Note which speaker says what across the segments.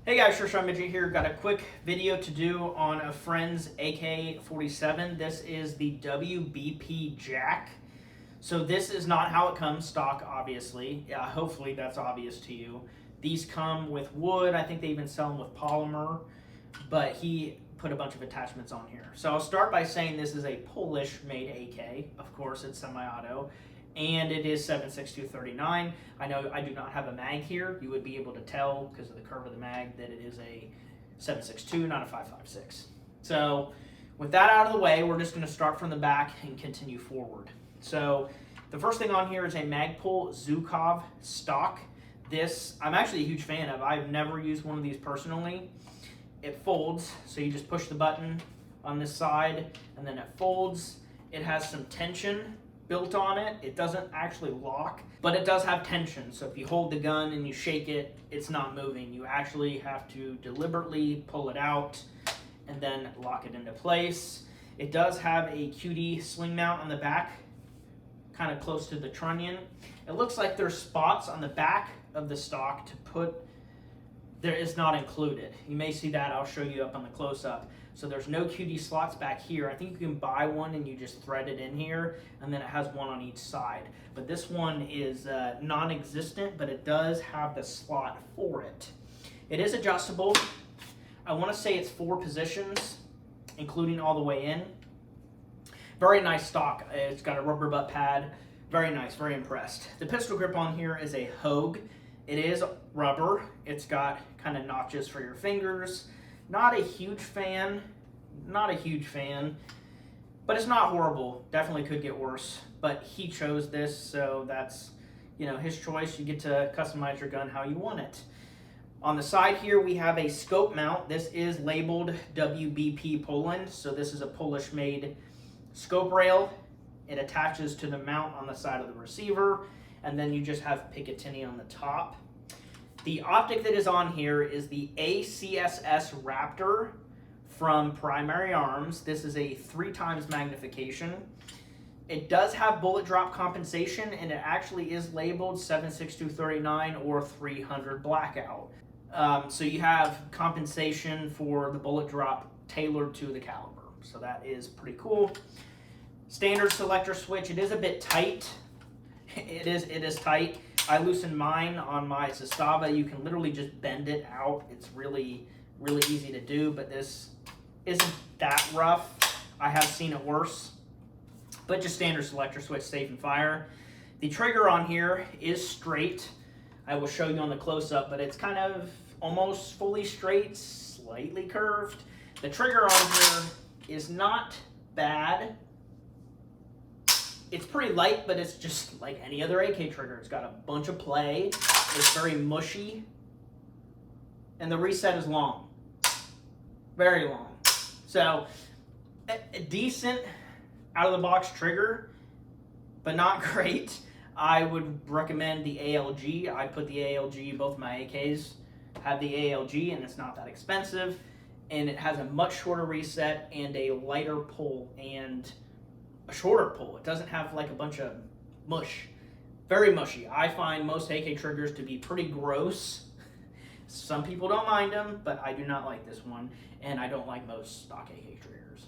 Speaker 1: Hey guys, Sure Midget here. Got a quick video to do on a friend's AK-47. This is the WBP Jack. So this is not how it comes stock, obviously. Hopefully that's obvious to you. These come with wood. I think they even sell them with polymer, but he put a bunch of attachments on here. So I'll start by saying this is a Polish-made AK. Of course, it's semi-auto. And it is 7.6239. I know I do not have a mag here. You would be able to tell because of the curve of the mag that it is a 7.62, not a 5.56. So with that out of the way, we're just going to start from the back and continue forward. So the first thing on here is a Magpul Zhukov stock. This I'm actually a huge fan of. I've never used one of these personally. It folds, so you just push the button on this side and then it folds. It has some tension built on it. It doesn't actually lock, but it does have tension. So if you hold the gun and you shake it, it's not moving. You actually have to deliberately pull it out and then lock it into place. It does have a QD sling mount on the back, kind of close to the trunnion. It looks like there's spots on the back of the stock to put, there is not included. You may see that, I'll show you up on the close-up. So there's no QD slots back here. I think you can buy one and you just thread it in here, and then it has one on each side. But this one is non-existent, but it does have the slot for it. It is adjustable. I want to say it's 4 positions, including all the way in. Very nice stock. It's got a rubber butt pad. Very nice, very impressed. The pistol grip on here is a Hogue. It is rubber. It's got kind of notches for your fingers. Not a huge fan, but it's not horrible. Definitely could get worse, but he chose this, so that's, his choice. You get to customize your gun how you want it. On the side here, we have a scope mount. This is labeled WBP Poland, so this is a Polish-made scope rail. It attaches to the mount on the side of the receiver, and then you just have Picatinny on the top. The optic that is on here is the ACSS Raptor from Primary Arms. This is a 3x magnification. It does have bullet drop compensation, and it actually is labeled 7.6239 or 300 blackout. So you have compensation for the bullet drop tailored to the caliber. So that is pretty cool. Standard selector switch. It is a bit tight. It is tight. I loosened mine on my Zastava. You can literally just bend it out. It's really, really easy to do, but this isn't that rough. I have seen it worse, but just standard selector switch, safe and fire. The trigger on here is straight. I will show you on the close-up, but it's kind of almost fully straight, slightly curved. The trigger on here is not bad. It's pretty light, but it's just like any other AK trigger. It's got a bunch of play. It's very mushy. And the reset is long. Very long. So, a decent out-of-the-box trigger, but not great. I would recommend the ALG. I put the ALG, both my AKs have the ALG, and it's not that expensive. And it has a much shorter reset and a lighter pull and a shorter pull. It doesn't have like a bunch of mush. Very mushy. I find most AK triggers to be pretty gross. Some people don't mind them, but I do not like this one, and I don't like most stock AK triggers.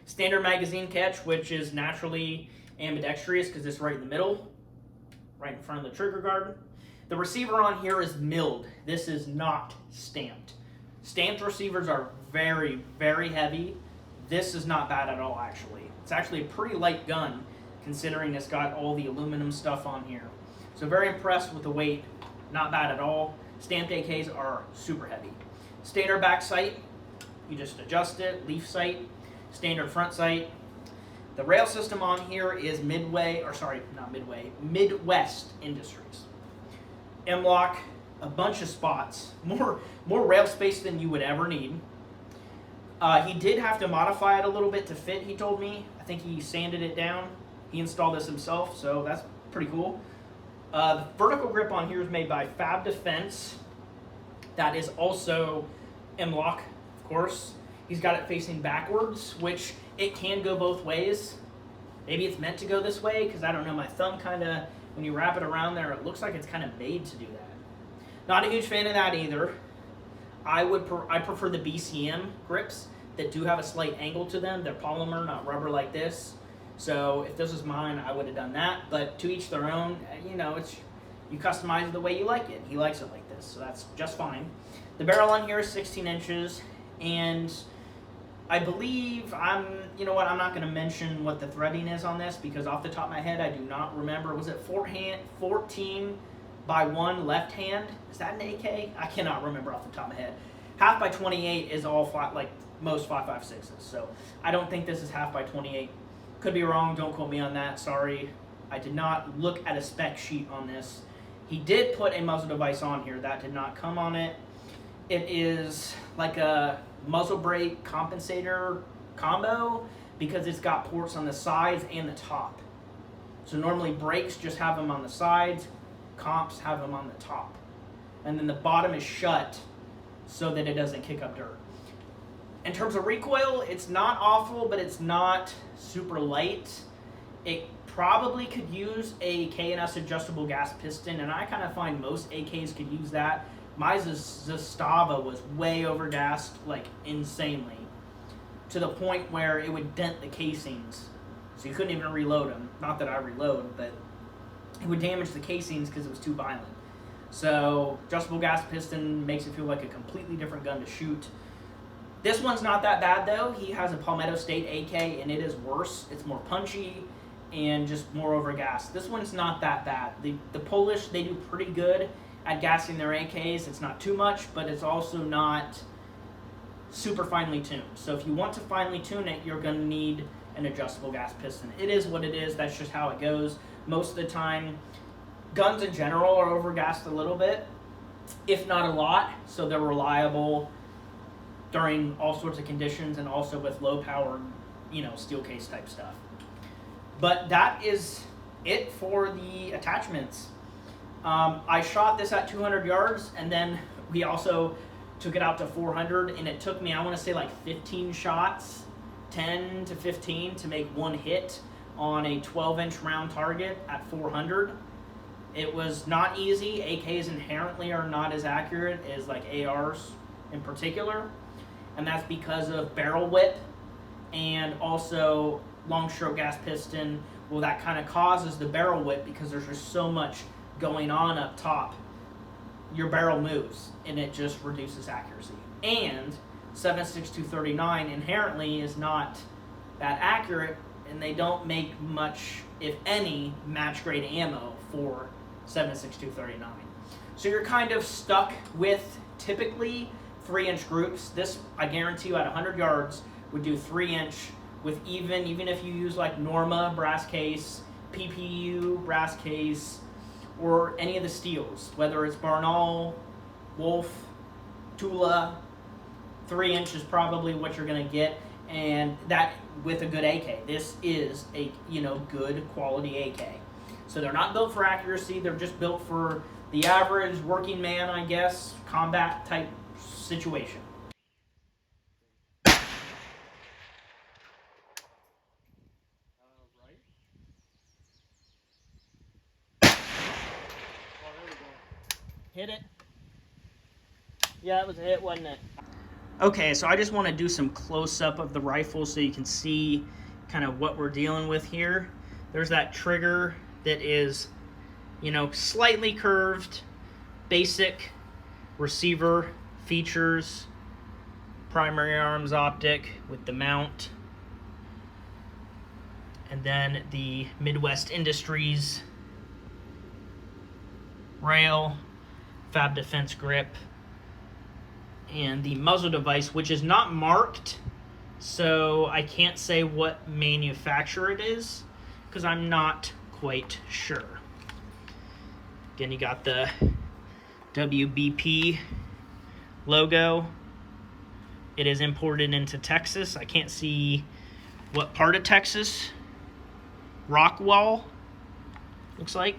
Speaker 1: Standard magazine catch, which is naturally ambidextrous because it's right in the middle, right in front of the trigger guard. The receiver on here is milled. This is not stamped. Stamped receivers are very, very heavy. This is not bad at all, actually. It's actually a pretty light gun considering it's got all the aluminum stuff on here. So very impressed with the weight. Not bad at all. Stamped AKs are super heavy. Standard back sight, you just adjust it, leaf sight. Standard front sight. The rail system on here is Midwest Industries. M-LOK, a bunch of spots, more rail space than you would ever need. He did have to modify it a little bit to fit, he told me. I think he sanded it down. He installed this himself, so that's pretty cool. The vertical grip on here is made by Fab Defense. That is also M-LOK, of course. He's got it facing backwards, which it can go both ways. Maybe it's meant to go this way, because I don't know, my thumb kind of, when you wrap it around there, it looks like it's kind of made to do that. Not a huge fan of that either. I prefer the BCM grips that do have a slight angle to them. They're polymer, not rubber like this. So if this was mine, I would have done that. But to each their own. You know, you customize it the way you like it. He likes it like this, so that's just fine. The barrel on here is 16 inches, and I believe you know what, I'm not going to mention what the threading is on this, because off the top of my head, I do not remember. Was it 14 by 1 left hand? Is that an AK? I cannot remember off the top of my head. Half by 28 is all flat, like most 5.56s. So I don't think this is half by 28. Could be wrong. Don't quote me on that. Sorry. I did not look at a spec sheet on this. He did put a muzzle device on here. That did not come on it. It is like a muzzle brake compensator combo, because it's got ports on the sides and the top. So normally brakes just have them on the sides. Comps have them on the top. And then the bottom is shut so that it doesn't kick up dirt. In terms of recoil, it's not awful, but it's not super light. It probably could use a K&S adjustable gas piston, and I kind of find most AKs could use that. My Zastava was way overgassed, like insanely, to the point where it would dent the casings. So you couldn't even reload them. Not that I reload, but it would damage the casings because it was too violent. So adjustable gas piston makes it feel like a completely different gun to shoot. This one's not that bad though. He has a Palmetto State AK, and it is worse. It's more punchy and just more overgassed. This one's not that bad. The Polish, they do pretty good at gassing their AKs. It's not too much, but it's also not super finely tuned. So if you want to finely tune it, you're going to need an adjustable gas piston. It is what it is. That's just how it goes. Most of the time, guns in general are overgassed a little bit, if not a lot, so they're reliable during all sorts of conditions, and also with low power, you know, steel case type stuff. But that is it for the attachments. I shot this at 200 yards, and then we also took it out to 400, and it took me, I want to say, like 15 shots, 10 to 15, to make one hit on a 12-inch round target at 400. It was not easy. AKs inherently are not as accurate as like ARs in particular, and that's because of barrel whip and also long stroke gas piston. Well, that kind of causes the barrel whip because there's just so much going on up top. Your barrel moves, and it just reduces accuracy. And 7.6239 inherently is not that accurate, and they don't make much, if any, match grade ammo for 7.6239. So you're kind of stuck with typically 3-inch groups. This, I guarantee you, at 100 yards would do 3-inch with even if you use like Norma brass case, PPU brass case, or any of the steels, whether it's Barnaul, Wolf, Tula, 3-inch is probably what you're going to get, and that with a good AK. This is a good quality AK. So they're not built for accuracy, they're just built for the average working man, I guess, combat type situation. Hit it. Yeah, that was a hit, wasn't it? Okay, so I just want to do some close-up of the rifle so you can see kind of what we're dealing with here. There's that trigger that is, slightly curved, basic receiver features, primary arms optic with the mount, and then the Midwest Industries rail, Fab Defense grip, and the muzzle device, which is not marked, so I can't say what manufacturer it is because I'm not quite sure. Again, you got the WBP logo It is imported into Texas. I can't see what part of Texas. Rockwall, looks like.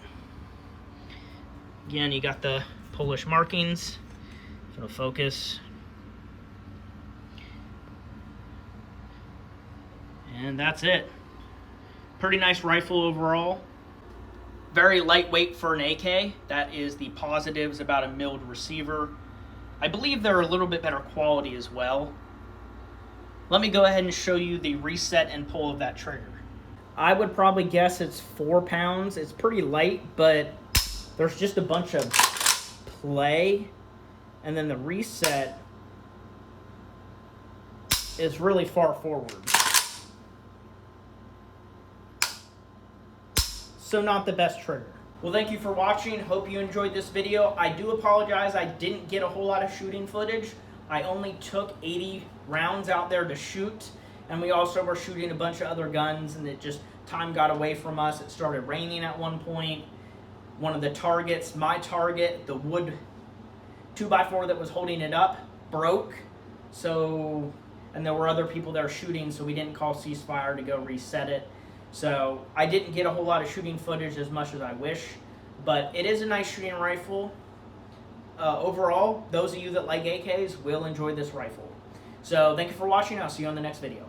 Speaker 1: Again, you got the Polish markings. If it'll focus. And that's it. Pretty nice rifle overall. Very lightweight for an AK. That is the positives about a milled receiver. I believe they're a little bit better quality as well. Let me go ahead and show you the reset and pull of that trigger. I would probably guess it's 4 pounds. It's pretty light, but there's just a bunch of play. And then the reset is really far forward. So not the best trigger. Well, thank you for watching. Hope you enjoyed this video. I do apologize I didn't get a whole lot of shooting footage. I only took 80 rounds out there to shoot, and we also were shooting a bunch of other guns, and it just, time got away from us. It started raining at one point. One of the targets, my target, the wood 2x4 that was holding it up, broke. So, and there were other people there shooting, so we didn't call ceasefire to go reset it. So I didn't get a whole lot of shooting footage as much as I wish, but it is a nice shooting rifle. Overall, those of you that like AKs will enjoy this rifle. So thank you for watching. I'll see you on the next video.